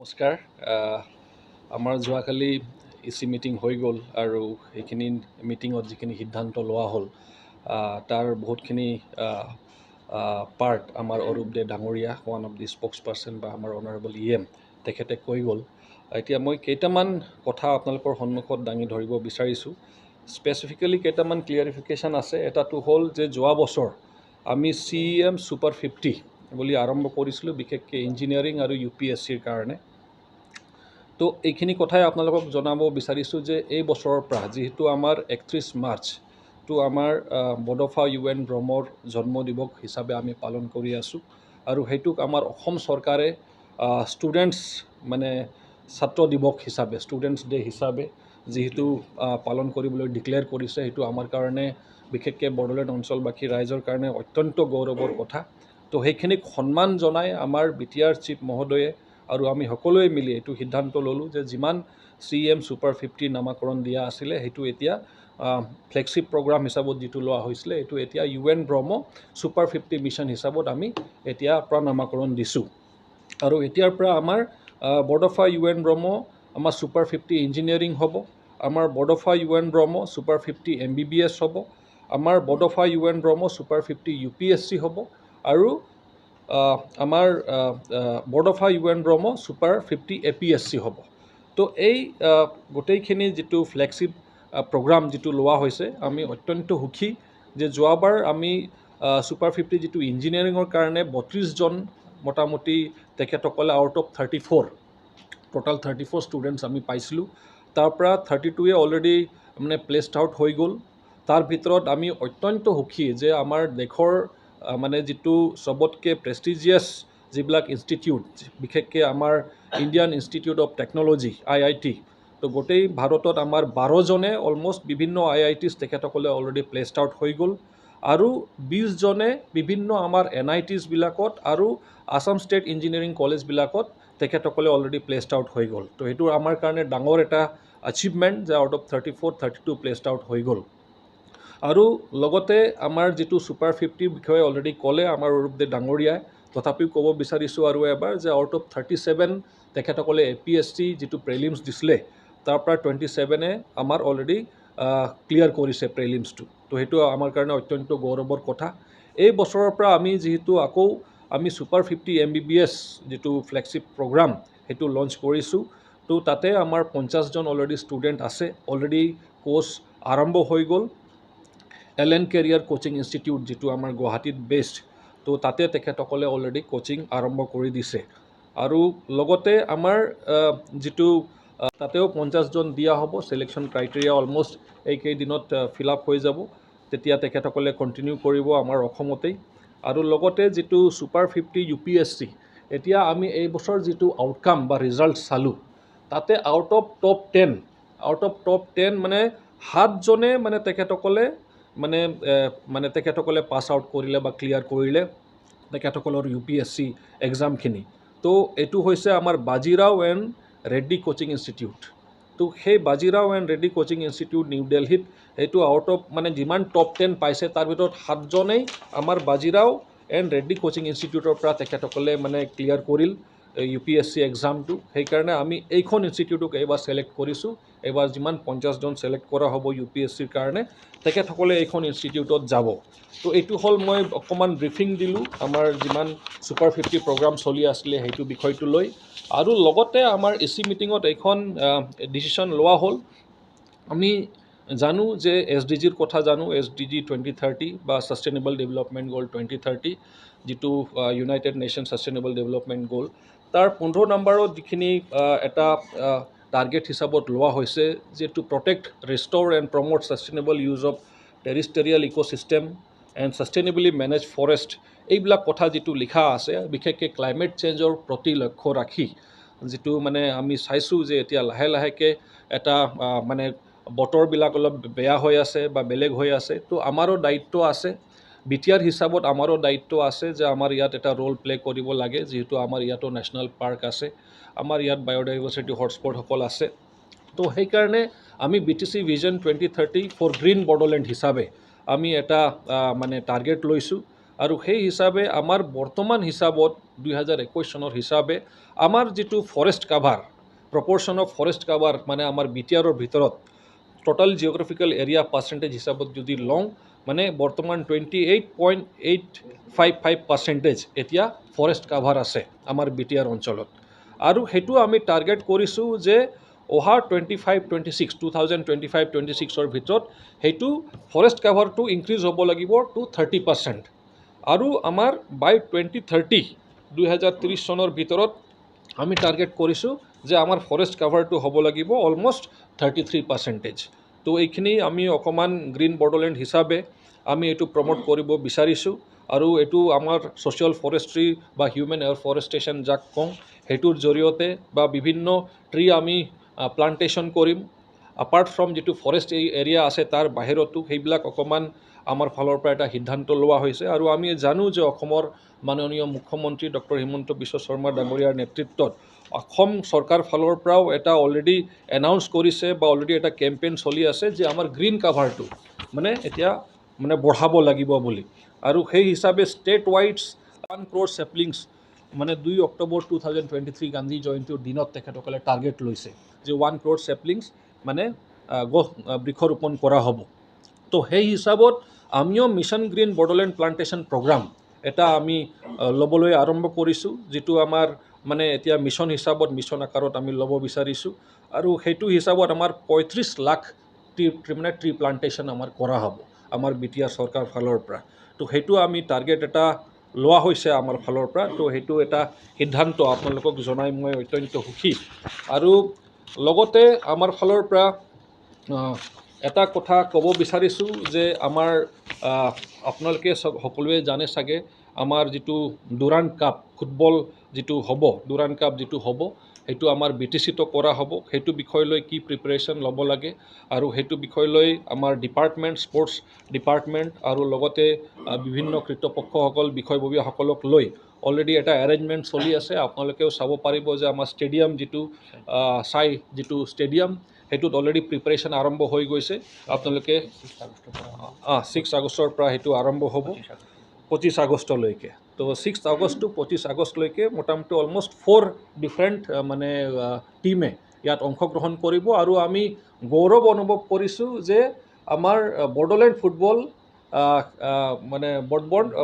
নমস্কাৰ। আমাৰ যোৱাকালি ইচি মিটিং হৈ গ'ল আৰু সেইখিনি মিটিঙত যিখিনি সিদ্ধান্ত লোৱা হ'ল তাৰ বহুতখিনি পাৰ্ট আমাৰ অৰূপ দে ডাঙৰীয়া ওৱান অফ দি স্পক্স পাৰ্চন বা আমাৰ অনাৰেবল EM তেখেতে কৈ গ'ল। এতিয়া মই কেইটামান কথা আপোনালোকৰ সন্মুখত দাঙি ধৰিব বিচাৰিছোঁ। স্পেচিফিকেলি কেইটামান ক্লিয়াৰিফিকেশ্যন আছে। এটাটো হ'ল যে যোৱা বছৰ আমি CEM Super 50 বুলি আৰম্ভ কৰিছিলোঁ, বিশেষকৈ ইঞ্জিনিয়াৰিং আৰু UPSCৰ কাৰণে। তো এইখিনি কথাই আপোনালোকক জনাব বিচাৰিছোঁ যে এই বছৰৰ পৰা যিহেতু আমাৰ 31 মাৰ্চটো আমাৰ বডোফা UN ব্ৰহ্মৰ জন্ম দিৱস হিচাপে আমি পালন কৰি আছোঁ আৰু সেইটোক আমাৰ অসম চৰকাৰে ষ্টুডেণ্টছ মানে ছাত্ৰ দিৱস হিচাপে ষ্টুডেণ্টছ ডে হিচাপে যিহেতু পালন কৰিবলৈ ডিক্লেয়াৰ কৰিছে, সেইটো আমাৰ কাৰণে বিশেষকৈ বড়োলেণ্ড অঞ্চলবাসী ৰাইজৰ কাৰণে অত্যন্ত গৌৰৱৰ কথা। তো সেইখিনিক সন্মান জনাই আমাৰ BTR চিফ মহোদয়ে আৰু আমি সকলোৱে মিলি এইটো সিদ্ধান্ত ল'লোঁ যে যিমান CEM Super 50 নামাকৰণ দিয়া আছিলে সেইটো এতিয়া ফ্লেগশ্বিপ প্ৰগ্ৰাম হিচাপত যিটো লোৱা হৈছিলে এইটো এতিয়া UN ব্ৰহ্ম Super 50 মিছন হিচাপত আমি এতিয়া পৰা নামাকৰণ দিছোঁ। আৰু এতিয়াৰ পৰা আমাৰ বডোফা UN ব্ৰহ্ম আমাৰ Super 50 ইঞ্জিনিয়াৰিং হ'ব, আমাৰ বডোফা UN ব্ৰহ্ম Super 50 MBBS হ'ব, আমাৰ বডোফা UN ব্ৰহ্ম Super 50 UPSC হ'ব আৰু আমাৰ বডোফা UN ব্ৰহ্ম Super 50 APSC হ'ব। তো এই গোটেইখিনি যিটো ফ্লেগশ্বিপ প্ৰগ্ৰাম যিটো লোৱা হৈছে, আমি অত্যন্ত সুখী যে যোৱাবাৰ আমি Super 50 যিটো ইঞ্জিনিয়াৰিঙৰ কাৰণে 32জন মোটামুটি তেখেতসকলে আউট অফ 34 টোটাল 34 ষ্টুডেণ্টছ আমি পাইছিলোঁ। তাৰ পৰা 32য়ে অলৰেডি মানে প্লেছড আউট হৈ গ'ল। তাৰ ভিতৰত আমি অত্যন্ত সুখী যে আমাৰ দেশৰ মানে যিটো চবতকৈ প্ৰেষ্টিজিয়াছ যিবিলাক ইনষ্টিটিউট, বিশেষকৈ আমাৰ Indian institute of technology IIT, তো গোটেই ভাৰতত আমাৰ 12জনে অলমষ্ট বিভিন্ন IITs তেখেতসকলে অলৰেডি প্লেছড আউট হৈ গ'ল আৰু 20জনে বিভিন্ন আমাৰ NITs বিলাকত আৰু আসাম ষ্টেট ইঞ্জিনিয়াৰিং কলেজবিলাকত তেখেতসকলে অলৰেডি প্লেছড আউট হৈ গ'ল। তো সেইটো আমাৰ কাৰণে ডাঙৰ এটা আচিভমেণ্ট যে আউট অফ 32 প্লেছড আউট হৈ গ'ল। আৰু লগতে আমাৰ যিটো Super 50 বিষয়ে অলৰেডি ক'লে আমাৰ অৰূপ দে ডাঙৰীয়াই, তথাপিও ক'ব বিচাৰিছোঁ আৰু এবাৰ যে আউট অফ 37 তেখেতসকলে APSC যিটো প্ৰেলিমছ দিছিলে তাৰ পৰা 27এ আমাৰ অলৰেডি ক্লিয়াৰ কৰিছে প্ৰেলিমছটো। তো সেইটো আমাৰ কাৰণে অত্যন্ত গৌৰৱৰ কথা। এই বছৰৰ পৰা আমি যিহেতু আকৌ আমি Super 50 MBBS যিটো ফ্লেগশ্বিপ প্ৰগ্ৰাম সেইটো লঞ্চ কৰিছোঁ। তো তাতে আমাৰ 50জন অলৰেডি ষ্টুডেণ্ট আছে, অলৰেডি কোৰ্চ আৰম্ভ হৈ গ'ল। LN কেৰিয়াৰ কোচিং ইনষ্টিটিউট যিটো আমাৰ গুৱাহাটীত বেছড, তো তাতে তেখেতসকলে অলৰেডি কোচিং আৰম্ভ কৰি দিছে। আৰু লগতে আমাৰ যিটো তাতেও 50জন দিয়া হ'ব, চিলেকশ্যন ক্ৰাইটেৰিয়া অলমষ্ট এইকেইদিনত ফিল আপ হৈ যাব, তেতিয়া তেখেতসকলে কণ্টিনিউ কৰিব আমাৰ অসমতেই। আৰু লগতে যিটো Super 50 UPSC, এতিয়া আমি এই বছৰ যিটো আউটকাম বা ৰিজাল্ট চালোঁ তাতে আউট অফ টপ 10 মানে 7জনে মানে তেখেতসকলে তেখেতসকলে পাছ আউট কৰিলে বা ক্লিয়াৰ কৰিলে তেখেতসকলৰ UPSC এক্সামখিনি। তো এইটো হৈছে আমাৰ Bajirao and Reddy coaching institute. তো সেই Bajirao and Reddy coaching institute new দিল্লীত সেইটো আউট অফ মানে যিমান টপ 10 পাইছে তাৰ ভিতৰত 7জনেই আমাৰ বাজিৰাও এণ্ড ৰেড্ডি কোচিং ইনষ্টিটিউটৰ পৰা তেখেতসকলে মানে ক্লিয়াৰ কৰিল UPSC এক্সামটো। সেইকাৰণে আমি এইখন ইনষ্টিটিউটক এইবাৰ ছিলেক্ট কৰিছোঁ। এইবাৰ যিমান 50জন ছিলেক্ট কৰা হ'ব UPSCৰ কাৰণে তেখেতসকলে এইখন ইনষ্টিটিউটত যাব। তো এইটো হ'ল মই অকণমান ব্ৰিফিং দিলোঁ আমাৰ যিমান Super 50 প্ৰগ্ৰাম চলি আছিলে সেইটো বিষয়টো লৈ। আৰু লগতে আমাৰ AC মিটিঙত এইখন ডিচিশ্যন লোৱা হ'ল, আমি জানো যে SDGৰ কথা জানো, SDG 2030 বা ছাষ্টেইনেবল ডেভেলপমেণ্ট গ'ল 2030 যিটো ইউনাইটেড নেশ্যন ছাষ্টেইনেবল ডেভেলপমেণ্ট গ'ল, তাৰ 15 নম্বৰত যিখিনি এটা টাৰ্গেট হিচাপত লোৱা হৈছে যে to protect, restore and promote sustainable use of terrestrial ecosystem and sustainably manage forest, এইবিলাক কথা যিটো লিখা আছে বিশেষকৈ ক্লাইমেট চেঞ্জৰ প্ৰতি লক্ষ্য ৰাখি, যিটো মানে আমি চাইছোঁ যে এতিয়া লাহে লাহেকৈ এটা মানে বতৰবিলাক অলপ বেয়া হৈ আছে বা বেলেগ হৈ আছে। তো আমাৰো দায়িত্ব আছে, BTR হিচাপত আমাৰো দায়িত্ব আছে যে আমাৰ ইয়াত এটা ৰোল প্লে কৰিব লাগে, যিহেতু আমাৰ ইয়াতো নেশ্যনেল পাৰ্ক আছে, আমাৰ ইয়াত বায়'ডাইভাৰ্চিটি হটস্পটসকল আছে। তো সেইকাৰণে আমি BTC vision 2030 for green Bodoland হিচাপে আমি এটা মানে টাৰ্গেট লৈছোঁ আৰু সেই হিচাপে আমাৰ বৰ্তমান হিচাপত 2021 চনৰ হিচাপে আমাৰ যিটো forest cover proportion of forest cover মানে আমাৰ বিটিআৰৰ ভিতৰত টোটাল জিঅ'গ্ৰাফিকেল এৰিয়া পাৰ্চেণ্টেজ হিচাপত যদি লওঁ মানে বৰ্তমান 28.855% এতিয়া ফৰেষ্ট কাভাৰ আছে আমাৰ বিটিআৰ অঞ্চলত আৰু সেইটো আমি টাৰ্গেট কৰিছোঁ যে অহা 2025-26ৰ ভিতৰত সেইটো ফৰেষ্ট কাভাৰটো ইনক্ৰিজ হ'ব লাগিব টু 30% আৰু আমাৰ বাই 2030 চনৰ ভিতৰত আমি টাৰ্গেট কৰিছোঁ যে আমাৰ ফৰেষ্ট কাভাৰটো হ'ব লাগিব অলমষ্ট 33%। তো এইখিনি আমি অকণমান গ্ৰীণ বৰ্ডৰলেণ্ড হিচাপে আমি এইটো প্ৰমোট কৰিব বিচাৰিছোঁ আৰু এইটো আমাৰ ছ'চিয়েল ফৰেষ্ট্ৰি বা হিউমেন এফৰেষ্টেশ্যন যাক কওঁ সেইটোৰ জৰিয়তে বা বিভিন্ন ট্ৰী আমি প্লান্টেশ্যন কৰিম আপাৰ্ট ফ্ৰম যিটো ফৰেষ্ট এৰিয়া আছে তাৰ বাহিৰতো সেইবিলাক অকণমান আমাৰ ফালৰ পৰা এটা সিদ্ধান্ত লোৱা হৈছে আৰু আমি জানো যে অসমৰ মাননীয় মুখ্যমন্ত্ৰী ডক্টৰ হিমন্ত বিশ্ব শৰ্মা ডাঙৰীয়াৰ নেতৃত্বত অসম চৰকাৰ ফালৰ পৰাও এটা অলৰেডি এনাউন্স কৰিছে বা অলৰেডি এটা কেম্পেইন চলি আছে যে আমাৰ গ্ৰীণ কাভাৰটো মানে এতিয়া মানে বঢ়াব লাগিব বুলি আৰু সেই হিচাপে ষ্টেট ৱাইডছ 1 crore চেপলিংছ মানে 2 অক্টোবৰ 2023 গান্ধী জয়ন্তীৰ দিনত তেখেতসকলে টাৰ্গেট লৈছে যে 1 crore চেপলিংছ মানে বৃক্ষৰোপণ কৰা হ'ব। তো সেই হিচাপত আমিও মিছন গ্ৰীণ বৰ্ডৰলেণ্ড প্লান্টেশ্যন প্ৰগ্ৰাম এটা আমি ল'বলৈ আৰম্ভ কৰিছোঁ যিটো আমাৰ মানে এতিয়া মিছন হিচাপত মিছন আকাৰত আমি ল'ব বিচাৰিছোঁ আৰু সেইটো হিচাপত আমাৰ 35 লাখ মানে ট্ৰী প্লান্টেশ্যন আমাৰ কৰা হ'ব আমাৰ বিটিআৰ চৰকাৰ ফালৰ পৰা। তো সেইটো আমি টাৰ্গেট এটা লোৱা হৈছে আমাৰ ফালৰ পৰা। তো সেইটো এটা সিদ্ধান্ত আপোনালোকক জনাই মই অত্যন্ত সুখী আৰু লগতে আমাৰ ফালৰ পৰা এটা কথা ক'ব বিচাৰিছোঁ যে আমাৰ আপোনালোকে সকলোৱে জানে চাগে আমাৰ যিটো ডুৰাণ্ড কাপ ফুটবল যিটো হ'ব ডুৰাণ্ড কাপ যিটো হ'ব সেইটো আমাৰ BTCতো কৰা হ'ব। সেইটো বিষয় লৈ কি প্ৰিপাৰেশ্যন ল'ব লাগে আৰু সেইটো বিষয় লৈ আমাৰ ডিপাৰ্টমেণ্ট স্পৰ্টছ ডিপাৰ্টমেণ্ট আৰু লগতে বিভিন্ন কৰ্তৃপক্ষসকল বিষয়ববীয়াসকলক লৈ অলৰেডি এটা এৰেঞ্জমেণ্ট চলি আছে। আপোনালোকেও চাব পাৰিব যে আমাৰ ষ্টেডিয়াম যিটো যিটো ষ্টেডিয়াম সেইটোত অলৰেডি প্ৰিপাৰেশ্যন আৰম্ভ হৈ গৈছে। আপোনালোকে 6 আগষ্টৰ পৰা সেইটো আৰম্ভ হ'ব 25 আগষ্টলৈকে। তো 6 আগষ্ট টু 25 আগষ্টলৈকে মোটামুটি অলমষ্ট 4 ডিফাৰেণ্ট মানে টীমে ইয়াত অংশগ্ৰহণ কৰিব আৰু আমি গৌৰৱ অনুভৱ কৰিছোঁ যে আমাৰ বড়োলেণ্ড ফুটবল মানে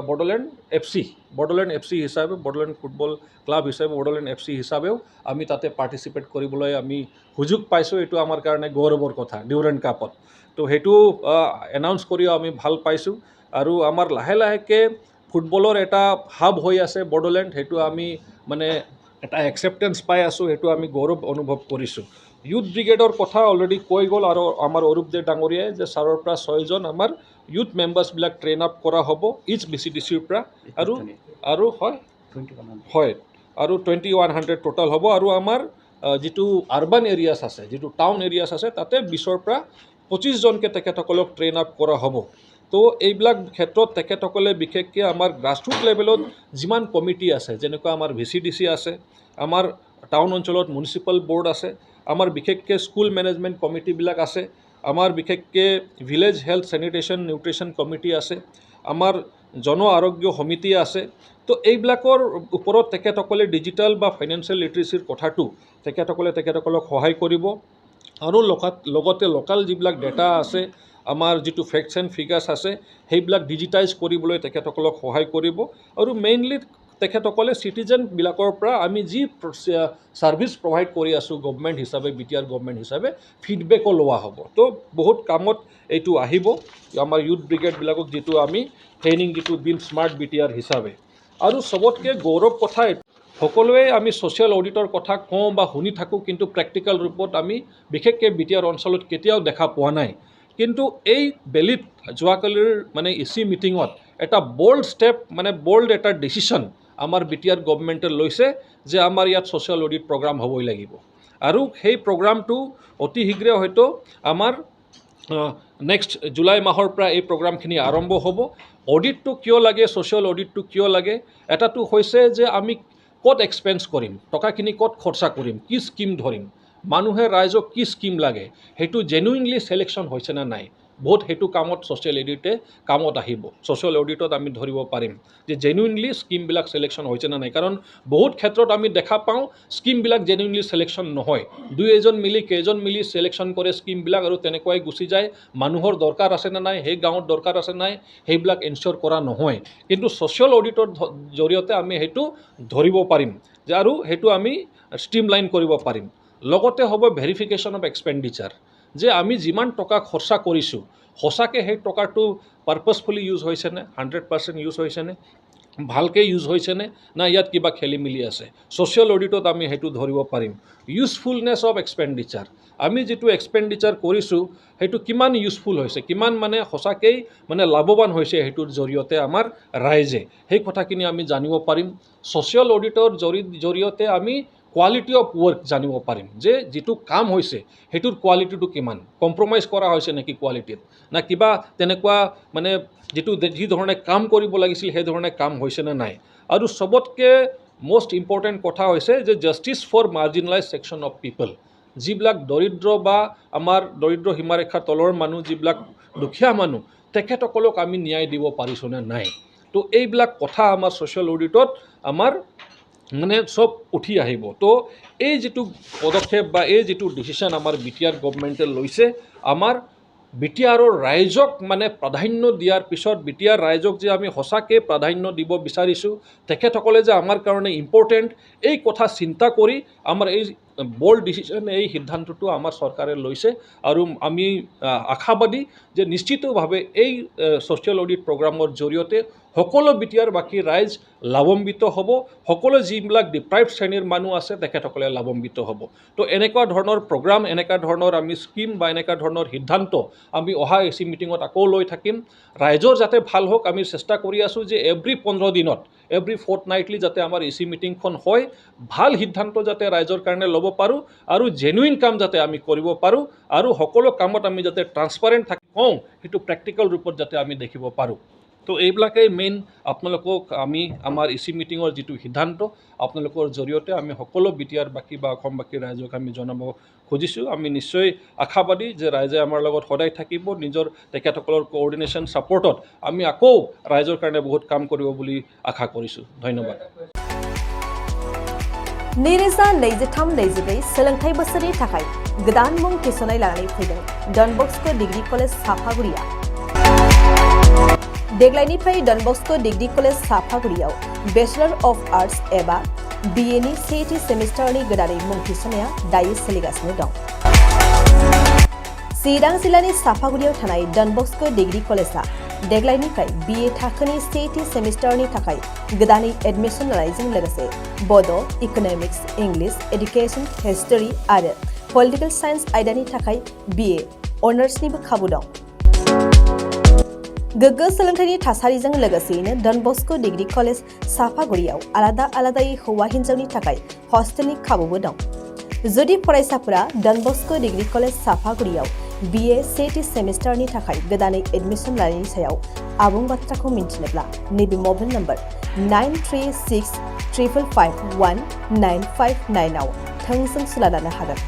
বড়োলেণ্ড FC হিচাপে বড়োলেণ্ড ফুটবল ক্লাব হিচাপে বড়োলেণ্ড FC হিচাপেও আমি তাতে পাৰ্টিচিপেট কৰিবলৈ আমি সুযোগ পাইছোঁ। এইটো আমাৰ কাৰণে গৌৰৱৰ কথা ডিউৰেণ্ড কাপত। তো সেইটো এনাউন্স কৰিও আমি ভাল পাইছোঁ আৰু আমাৰ লাহে লাহেকৈ ফুটবলৰ এটা হাব হৈ আছে বড়োলেণ্ড সেইটো আমি মানে এটা একচেপ্টেঞ্চ পাই আছোঁ। সেইটো আমি গৌৰৱ অনুভৱ কৰিছোঁ। ইউথ ব্ৰিগেডৰ কথা অলৰেডি কৈ গ'ল আৰু আমাৰ অৰূপদেৱ ডাঙৰীয়াই যে 4ৰ পৰা 6জন আমাৰ ইউথ মেম্বাৰ্ছবিলাক ট্ৰেইন আপ কৰা হ'ব ইচ BCDCৰ পৰা আৰু হয় আৰু 2100 টোটাল হ'ব আৰু আমাৰ যিটো আৰ্বান এৰিয়াছ আছে যিটো টাউন এৰিয়াছ আছে তাতে 20ৰ পৰা 25জনকৈ তেখেতসকলক ট্ৰেইন আপ কৰা হ'ব। তো এইবিলাক ক্ষেত্ৰত তেখেতসকলে বিশেষকৈ আমাৰ গ্ৰাছৰুট লেভেলত যিমান কমিটি আছে যেনেকুৱা আমাৰ VCDC আছে আমাৰ টাউন অঞ্চলত মিউনিচিপাল বৰ্ড আছে আমাৰ বিশেষকৈ স্কুল মেনেজমেণ্ট কমিটিবিলাক আছে আমাৰ বিশেষকৈ village health sanitation nutrition committee আছে আমাৰ জন আৰোগ্য সমিতি আছে। তো এইবিলাকৰ ওপৰত তেখেতসকলে ডিজিটেল বা ফাইনেন্সিয়েল লিটাৰেচিৰ কথাটো তেখেতসকলক সহায় কৰিব আৰু লগতে লোকেল যিবিলাক ডেটা আছে আমাৰ যিটো ফেক্টছ এণ্ড ফিগাৰ্ছ আছে সেইবিলাক ডিজিটাইজ কৰিবলৈ তেখেতসকলক সহায় কৰিব আৰু মেইনলি তেখেতসকলে চিটিজেনবিলাকৰ পৰা আমি যি ছাৰ্ভিচ প্ৰভাইড কৰি আছোঁ গভমেণ্ট হিচাপে BTR গভমেণ্ট হিচাপে ফিডবেকো লোৱা হ'ব। তো বহুত কামত এইটো আহিব আমাৰ ইউথ ব্ৰিগেডবিলাকক যিটো আমি ট্ৰেইনিং যিটো দিম স্মাৰ্ট BTR হিচাপে। আৰু চবতকৈ গৌৰৱ কথা সকলোৱে আমি ছ'চিয়েল অডিটৰ কথা কওঁ বা শুনি থাকোঁ কিন্তু প্ৰেক্টিকেল ৰূপত আমি বিশেষকৈ BTR অঞ্চলত কেতিয়াও দেখা পোৱা নাই। কিন্তু এই বেলিত যোৱাকালিৰ মানে EC মিটিঙত এটা বল্ড ষ্টেপ মানে বল্ড এটা ডিচিশ্যন আমাৰ BTR গভমেণ্টে লৈছে যে আমাৰ ইয়াত ছ'চিয়েল অডিট প্ৰগ্ৰাম হ'বই লাগিব আৰু সেই প্ৰগ্ৰামটো অতি শীঘ্ৰে হয়তো আমাৰ নেক্সট জুলাই মাহৰ পৰা এই প্ৰগ্ৰামখিনি আৰম্ভ হ'ব। অডিটটো কিয় লাগে ছ'চিয়েল অডিটটো কিয় লাগে এটাটো হৈছে যে আমি ক'ত এক্সপেন্স কৰিম টকাখিনি ক'ত খৰচা কৰিম কি স্কিম ধৰিম মানুহে ৰাইজক কি স্কিম লাগে সেইটো জেনুইনলি ছিলেকশ্যন হৈছে নে নাই বহুত সেইটো কামত ছ'চিয়েল অডিটে কামত আহিব ছ'চিয়েল অডিটত আমি ধৰিব পাৰিম যে জেনুইনলি স্কিমবিলাক ছিলেকশ্যন হৈছে নে নাই কাৰণ বহুত ক্ষেত্ৰত আমি দেখা পাওঁ স্কিমবিলাক জেনুইনলি ছিলেকশ্যন নহয় দুই এজন মিলি কেইজন মিলি ছিলেকশ্যন কৰে স্কিমবিলাক আৰু তেনেকুৱাই গুচি যায় মানুহৰ দৰকাৰ আছে নে নাই সেই গাঁৱত দৰকাৰ আছে নাই সেইবিলাক এনচিয়'ৰ কৰা নহয় কিন্তু ছ'চিয়েল অডিটৰ জৰিয়তে আমি সেইটো ধৰিব পাৰিম যে আৰু সেইটো আমি ষ্ট্ৰীমলাইন কৰিব পাৰিম লগতে হ'ব ভেৰিফিকেশ্যন অফ এক্সপেণ্ডিচাৰ যে আমি যিমান টকা খৰচা কৰিছোঁ সঁচাকৈ সেই টকাটো পাৰ্পাছফুলি ইউজ হৈছেনে 100% ইউজ হৈছেনে ভালকৈ ইউজ হৈছেনে না ইয়াত কিবা খেলি মেলি আছে ছ'চিয়েল অডিটত আমি সেইটো ধৰিব পাৰিম ইউজফুলনেছ অফ এক্সপেণ্ডিচাৰ আমি যিটো এক্সপেণ্ডিচাৰ কৰিছোঁ সেইটো কিমান ইউজফুল হৈছে কিমান মানে সঁচাকৈ মানে লাভৱান হৈছে সেইটোৰ জৰিয়তে আমাৰ ৰাইজে সেই কথাখিনি আমি জানিব পাৰিম ছ'চিয়েল অডিটৰ জৰিয়তে আমি কোৱালিটি অফ ৱৰ্ক জানিব পাৰিম যে যিটো কাম হৈছে সেইটোৰ কোৱালিটিটো কিমান কম্প্ৰমাইজ কৰা হৈছে নেকি কোৱালিটিত না কিবা তেনেকুৱা মানে যি ধৰণে কাম কৰিব লাগিছিল সেই ধৰণে কাম হৈছেনে নাই আৰু চবতকৈ মষ্ট ইম্পৰ্টেণ্ট কথা হৈছে যে জাষ্টিছ ফৰ মাৰ্জিনেলাইজ ছেকশ্যন অফ পিপল যিবিলাক দৰিদ্ৰ বা আমাৰ দৰিদ্ৰ সীমাৰেখাৰ তলৰ মানুহ যিবিলাক দুখীয়া মানুহ তেখেতসকলক আমি ন্যায় দিব পাৰিছোঁ নে নাই তো এইবিলাক কথা আমাৰ ছ'চিয়েল অডিটত আমাৰ মানে চব উঠি আহিব তো এই যিটো পদক্ষেপ বা এই যিটো ডিচিশ্যন আমাৰ বিটিআৰ গভৰ্ণমেণ্টে লৈছে আমাৰ বিটিআৰৰ ৰাইজক মানে প্ৰাধান্য দিয়াৰ পিছত বিটিআৰ ৰাইজক যে আমি সঁচাকৈ প্ৰাধান্য দিব বিচাৰিছোঁ তেখেতসকলে যে আমাৰ কাৰণে ইম্পৰ্টেণ্ট এই কথা চিন্তা কৰি আমাৰ এই বল্ড ডিচিশ্যন এই সিদ্ধান্তটো আমাৰ চৰকাৰে লৈছে আৰু আমি আশাবাদী যে নিশ্চিতভাৱে এই ছ'চিয়েল অডিট প্ৰগ্ৰামৰ জৰিয়তে সকলো বিটিআৰ বাকী ৰাইজ লাভান্বিত হ'ব সকলো যিবিলাক ডিপ্ৰাইভড শ্ৰেণীৰ মানুহ আছে তেখেতসকলে লাভান্বিত হ'ব তো এনেকুৱা ধৰণৰ প্ৰগ্ৰাম এনেকুৱা ধৰণৰ আমি স্কিম বা এনেকুৱা ধৰণৰ সিদ্ধান্ত আমি অহা এচি মিটিঙত আকৌ লৈ থাকিম ৰাইজৰ যাতে ভাল হওক আমি চেষ্টা কৰি আছোঁ যে এভৰি 15 দিনত এভৰি ফৰ্টনাইটলি যাতে আমাৰ এচি মিটিংখন হয় ভাল সিদ্ধান্ত যাতে ৰাইজৰ কাৰণে ল'ব পাৰোঁ আৰু জেনুইন কাম যাতে আমি কৰিব পাৰোঁ আৰু সকলো কামত আমি যাতে ট্ৰান্সপাৰেণ্ট হওঁ সেইটো প্ৰেক্টিকেল ৰূপত যাতে আমি দেখিব পাৰোঁ তো এইবিলাকেই মেইন আপোনালোকক আমি আমাৰ এচি মিটিঙৰ যিটো সিদ্ধান্ত আপোনালোকৰ জৰিয়তে আমি সকলো বিটিআৰ বাকী বা অসমবাসী ৰাইজক আমি জনাব খুজিছোঁ আমি নিশ্চয় আশাবাদী যে ৰাইজে আমাৰ লগত সদায় থাকিব নিজৰ তেখেতসকলৰ কোঅৰ্ডিনেশ্যন ছাপৰ্টত আমি আকৌ ৰাইজৰ কাৰণে বহুত কাম কৰিব বুলি আশা কৰিছোঁ ধন্যবাদ नैरोजा 23-24 सोलोंथाइ बोसोरनि थाखाय गोदान मुं थिसननाय लानानै फैदों डन बस्को डिग्री कलेज साफागुरिया देग्लायनिफ्राय डन बस्को डिग्री कलेज साफागुरियाव बेचलर अफ आर्ट्स एबा BA नि सेथि सेमिस्टारनि गोदानै मुं थिसननाया दायो सोलिगासिनो दं चिरां जिल्लानि साफागुरियाव थानाय डन बस्को डिग्री कलेजआ देग्लायनिफ्राय BA थाखोनि सेथि सेमिस्टारनि थाखाय गोदानै एडमिशन लानायजों लोगोसे बड' इक'नमिक्स इंलिश एडुकेशन हिस्टरी आरो पलिटिकल साइन्स आयदानि थाखाय BA अनार्सनिबो खाबु दं गोग्गो सोलोंथाइनि थासारिजों लोगोसेयैनो डन बस्को डिग्री कलेज साफागुरियाव आलादा आलादायै हौवा हिन्जावनि थाखाय हस्टेलनि खाबुबो दं जुदि फरायसाफोरा डन बस्को डिग्री कलेज साफागुरियाव BA सेथि सेमिस्टारनि थाखाय गोदानै एडमिशन लानायनि सायाव आबुं बाथ्राखौ मिन्थिनोब्ला नैबे मबाइल नम्बर 9365551959 आव थोंजों सुला लानो हागोन